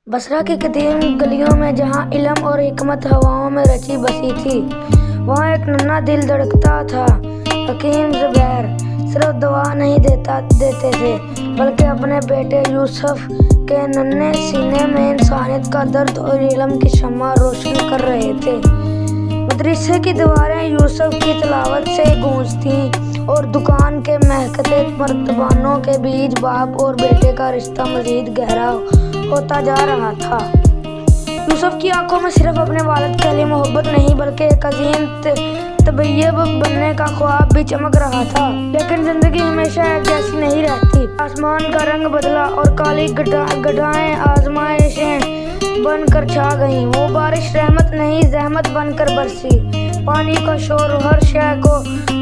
बसरा की कदीम गलियों में जहाँ इल्म और हिकमत हवाओं में रची बसी थी, वहाँ एक नन्हा दिल धड़कता था। हकीम ज़ुबैर सिर्फ दवा नहीं देते थे, बल्कि अपने बेटे यूसुफ के नन्हे सीने में इंसानियत का दर्द और इल्म की शम्मा रोशन कर रहे थे। मदरसे की दीवारें यूसुफ की तिलावत से गूंजती और दुकान के महकते मर्तबानों के बीच बाप और बेटे का रिश्ता मजीद गहरा होता जा रहा था। यूसुफ की आंखों में सिर्फ अपने वालिद के लिए मोहब्बत नहीं, बल्कि एक अजीम तबय्यब बनने का ख्वाब भी चमक रहा था। लेकिन जिंदगी हमेशा एक जैसी नहीं रहती। आसमान का रंग बदला और काली गड्ढाएं आजमाइशें बनकर छा गईं। वो बारिश रहमत नहीं, जहमत बनकर बरसी। पानी का शोर हर शय को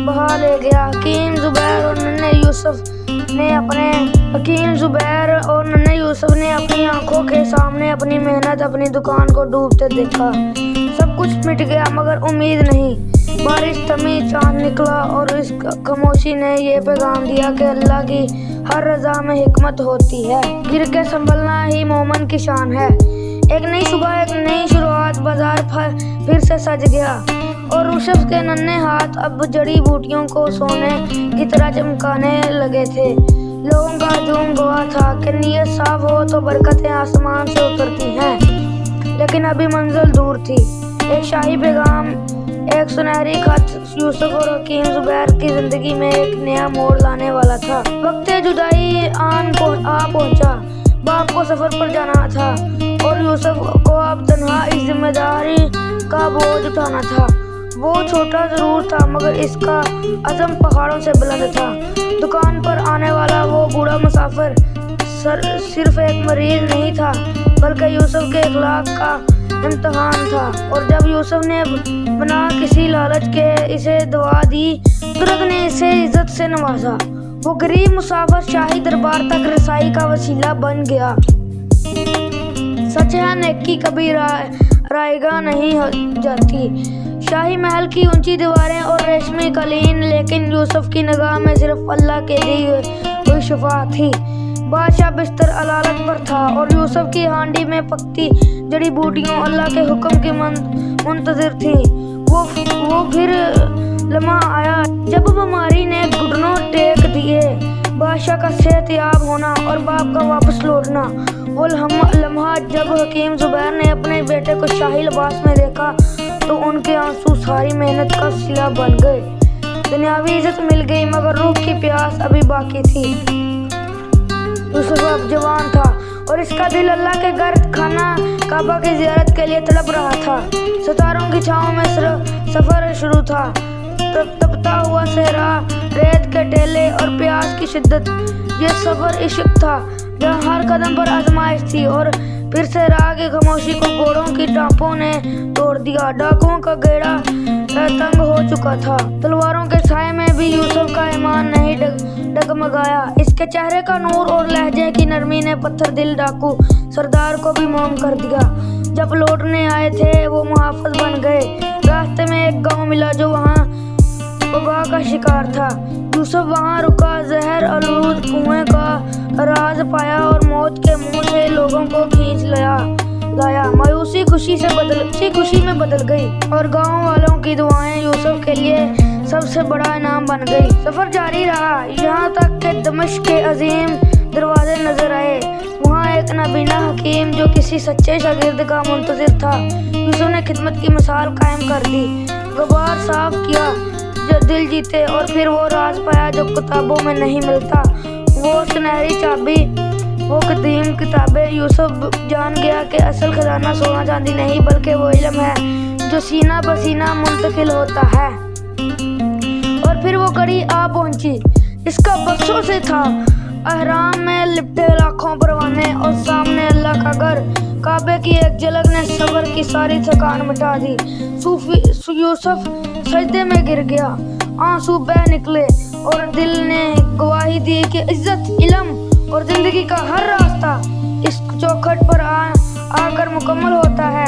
बहा ले गया। हकीम ज़ुबैर और नन्हे यूसुफ ने अपनी आंखों के सामने अपनी मेहनत, अपनी दुकान को डूबते देखा। सब कुछ मिट गया मगर उम्मीद नहीं। बारिश थमी, चांद निकला और इस खामोशी ने ये पैगाम दिया कि अल्लाह की हर रज़ा में हिकमत होती है। गिर के संभलना ही मोमन की शान है। एक नई सुबह, एक नई शुरुआत। बाजार फिर से सज गया और यूसुफ के नन्हे हाथ अब जड़ी बूटियों को सोने की तरह चमकाने लगे थे। लोगों का हजूम गवाह था कि नीयत साफ हो तो बरकतें आसमान से उतरती हैं। लेकिन अभी मंजिल दूर थी। एक शाही पैगाम, एक सुनहरी खत यूसुफ और हकीम ज़ुबैर की जिंदगी में एक नया मोड़ लाने वाला था। वक्त जुदाई आ पहुंचा। बाप को सफर पर जाना था और यूसुफ को अब तन्हा इस जिम्मेदारी का बोझ उठाना था। वो छोटा जरूर था मगर इसका अज़म पहाड़ों से बुलंद था। दुकान पर आने वाला वो बूढ़ा मुसाफिर सिर्फ एक मरीज नहीं था, बल्कि यूसुफ के इखलाक का इम्तिहान था। और जब यूसुफ ने बिना किसी लालच के इसे दुआ दी, कुदरत ने इसे इज्जत से नवाजा। वो गरीब मुसाफिर शाही दरबार तक रसाई का वसीला बन गया। सच है, नेकी कभी रायगा नहीं हो जाती। शाही महल की ऊंची दीवारें और रेशमी कालीन, लेकिन यूसुफ की निगाह में सिर्फ अल्लाह के दी हुई शिफा थी। बादशाह बिस्तर अदालत पर था और यूसुफ की हांडी में पकती जड़ी बूटियों अल्लाह के हुक्म की मुंतजिर थी। वो फिर लम्हा आया जब बीमारी ने घुटनों टेक दिए। बादशाह का सेहतयाब होना और बाप का वापस लौटना। वो लम्हा जब हकीम ज़ुबैर ने अपने बेटे को शाही लिबास में देखा तो उनके आंसू सारी मेहनत का सिला बन गए। दुनियावी इज्जत मिल गई मगर रूह की प्यास अभी बाकी थी। यूसुफ अब जवान था और इसका दिल अल्लाह के घर खाना काबा की ज़ियारत के लिए तड़प रहा था। सितारों की छाँव में सफ़र शुरू था। तपता हुआ सहरा, रेत के टेले और प्यास की शिद्दत, ये सफ़र इश्क था जहाँ हर कदम पर आजमाइश थी। और फिर से राह की खामोशी को घोड़ों की टापों ने तोड़ दिया। डाकुओं का गेड़ा तंग हो चुका था। तलवारों के साए में भी यूसुफ का ईमान नहीं डगमगाया। इसके चेहरे का नूर और लहजे की नरमी ने पत्थर दिल डाकू सरदार को भी मोम कर दिया। जब लौटने आए थे वो मुहाफिज बन गए। रास्ते में एक गांव मिला जो वहाँ वबा का शिकार था। यूसुफ वहाँ रुका, जहर आलूद कुएं का राज पाया और मौत के मुंह से लोगों को खींच लाया। मायूसी खुशी में बदल गई और गांव वालों की दुआएं यूसुफ के लिए सबसे बड़ा इनाम बन गई। सफर जारी रहा यहाँ तक कि दमिश्क के अजीम दरवाजे नजर आए। वहाँ एक नबीना हकीम जो किसी सच्चे शागिर्द का मुंतजिर था। यूसुफ ने खिदमत की मिसाल कायम कर दी, गुबार साफ किया, जो दिल जीते और फिर वो राज पाया जो किताबों में नहीं मिलता। वो सुनहरी चाबी, वो कदीम किताबें। यूसुफ जान गया कि असल खजाना सोना चांदी नहीं, बल्कि वो इल्म है जो सीना बसीना मुंतकिल होता है। और फिर वो घड़ी आ पहुंची। इसका बरसों से था। अहराम में लिपटे लाखों परवाने और सामने अल्लाह का घर। काबे की एक झलक ने सबर की सारी थकान मिटा दी। यूसुफ सजदे में गिर गया। आंसू बह निकले और दिल ने गवाही दी कि इज्जत, इल्म और जिंदगी का हर रास्ता इस चौखट पर आकर मुकम्मल होता है।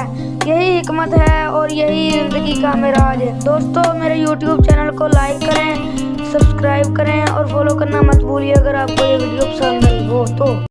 यही हिकमत है और यही जिंदगी का मिराज है। दोस्तों, मेरे YouTube चैनल को लाइक करें, सब्सक्राइब करें और फॉलो करना मत भूलिए अगर आपको ये वीडियो पसंद आई हो तो।